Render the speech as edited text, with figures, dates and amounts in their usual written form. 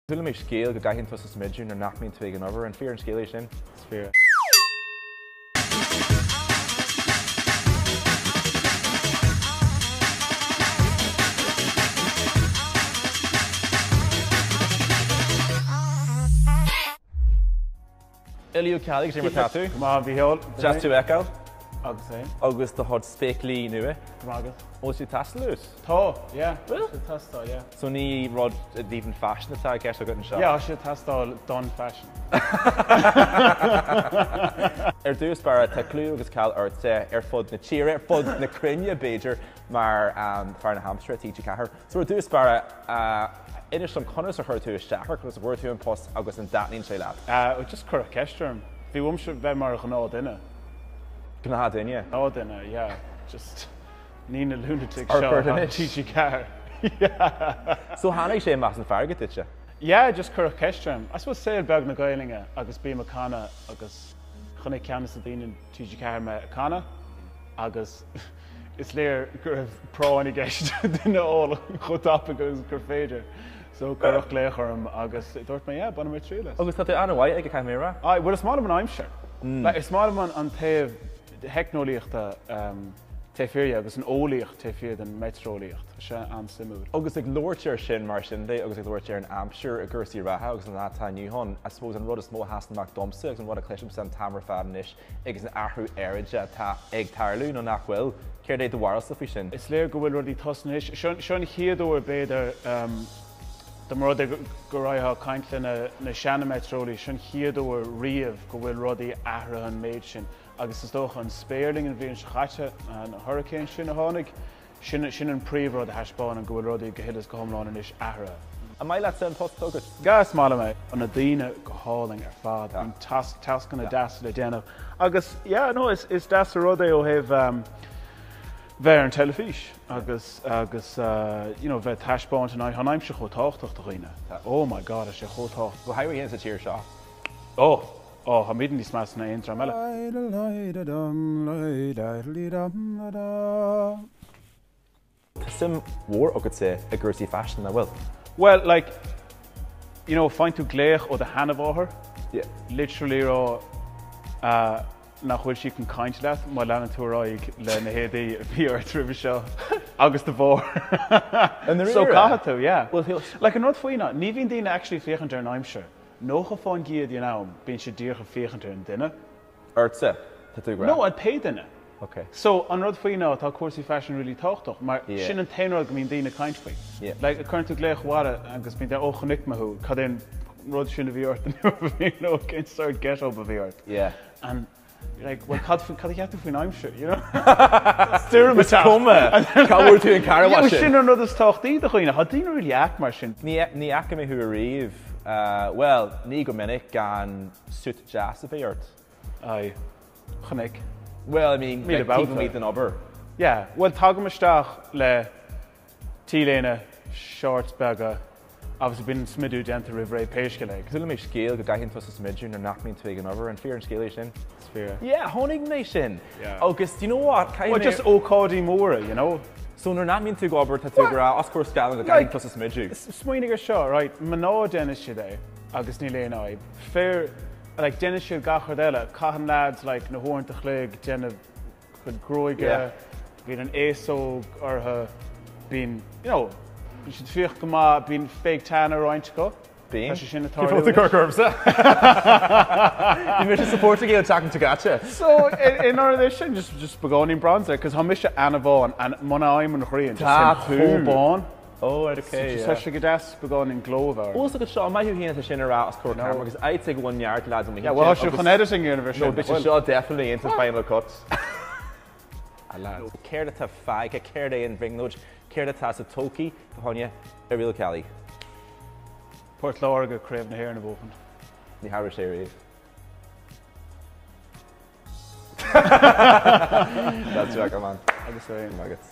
Dúla mé scéal go gaiithinn tusa smidún ar nach mín tuig an over an fear an scéala sin. Fear. Irial Ó Ceallaigh sé mar tatú. Má Mícheál. Just tú eáil. Agus é. Agus do hod spéiclí nua. Agus. Os tú taslús. Tá, yeah. Well. Tastá, yeah. So ní rod even fashion atá ceist a go an seo. Yeah, sé tastá don fashion. Dús bara tá clú agus cáil airte fud na tíre, fud na crinne Beidir mar fear na hamstra tí cethir. So dús bara idir som conas a chuir tú isteach agus bhfuir tú an post agus an datnín sé leat. Just cur a ceistrum. Bhí bhuaimse bheith mar an ná duine. Gná duine? Ná duine, yeah. Just ní na lunatic seo tí car. So hána sé más an feargad itse? Yeah, just cur a ceistrum. I suppose saoil beag na Gaeilge agus bí a cana agus chuna ceannas a dtíanaan tí car me a cana agus is léir gur raibh práin i gceist duine óla chutap agus gur féidir. So curach léchorm agus dúirt mé ban mé trílas. Agus tá an bhaid ag caimera? Bhfuil is mála an aimseir. Is mála an taobh heicnóíochta taobhféir agus an ólíocht taobhféir den metróíocht se an simú. Agus ag lúirtear sin mar sin dé agus ag lúirtear an amsir a gcusaí ratha agus an átá nniuhann, I suppose an rud is mó hasanach domsa agus an rud a cléisiom san tamar fadan agus an athrú aeráide tá ag tarlú nó nach bhfuil céir é do bhharil sa fao sin. Is léir go bhfuil rudí tosnis, seán chiaadú beidir de mar go raitha caiintla na seanna metróí sin chiaadú riamh go bhfuil rudaí athra an méid sin. Agus is dócha an spéirling an bhíonn chaite an hurricane sin a tháinig sin an príomhród a heispáin an go bhfuil rudaí go hiidir go thomláin is athra. A mai leat san post tugat? Gas mála mé an na daoine go háling ar fád an tascan na deas le déanamh. Agus, is deas a rudaí ó thaobh bheith an telefís agus bheith taispáint an haim se chotáchtach do chuoine. Oh my god, is sé chotácht. Go haimh héana sa tíir seo? Ha mídin ní smas na intra meile. Sim mhór agad sé a gcusaí fashion na bhfuil? Well, like, find tú gléach ó de hena bháthair. Yeah. Literally rá nach bhfuil si an caint leat, má leanana tú ráig le na héadaí bhíar tribh seo agus de bhór. So caithe tú, yeah. Like an rud faoine, ní bhíon daoine actually féchantar an aimseir. Nócha fáin giad dhéanam, bíonn sé díorcha féchantar an duine. Airte? Tá tú gra? No, I'd pay duine. Okay. So an rud faoine tá cuasaí fashion really táchtach, mar sin an taonrad go mín daoine caint faoi. Like a chuirn tú gléach mhara agus bíonn de óchanig maithú, cad éon rud sin a bhíart an nó cén start get up a bhíart. Yeah. And like, well, cad a cheatú faoin aimseir, you know? Stúr me cuma! Cabhúir tú an carhaid sin? Sin an rud is táchtaí do chuoine, tá daoine really ach mar sin. Ní acha mé thu a riomh, well, ní go minic gan suit jazz a bhíart. Aye, chanig. Well, I mean, like people meet an obair. Yeah, well, tágam isteach le tíléine shorts bega obviously been smideadh denta rih ré péisce le. Dúla mé scéal go gaiithinn tusa smidún ar nach mín tuig an over an fear an scéala sin. Fear. Yeah, tháinig mé sin. Agus, you know what? Well, just ócádaí móra, you know? So nuair nach mín tú gobar tá tú gra as cuair scalan go gaiithinn tusa smidú. Smuoinnig ar seo, right, maná dénis siad é, agus ní léon áib. Fair, like, dénis siad gachar eile, caitheann lads, like, na hórnta chléig, déanamh chud gróige, bhíon an éasóg ortha, bíon, you should feel like being fake tan around go. Being? That's sin You've got the curves. You must support to get attacking to gotcha. So in our edition, just begoning bronzer because how much Anna Vaughan and Mona I'm and Korean just whole born. Oh, okay. Just such a good ass begoning Glover. Also, good shot. My who here to shinner out as core camera because I take 1 yard lads on me. Yeah, well, I should editing universe. No, but you should definitely into final cuts. Care that have fag, care they in bring nudge. Care that has a toki, Honya, Irial Ó Ceallaigh. Port Lorga, crave na hair in the open. The Harris area. That's right, come on. I just say, nuggets.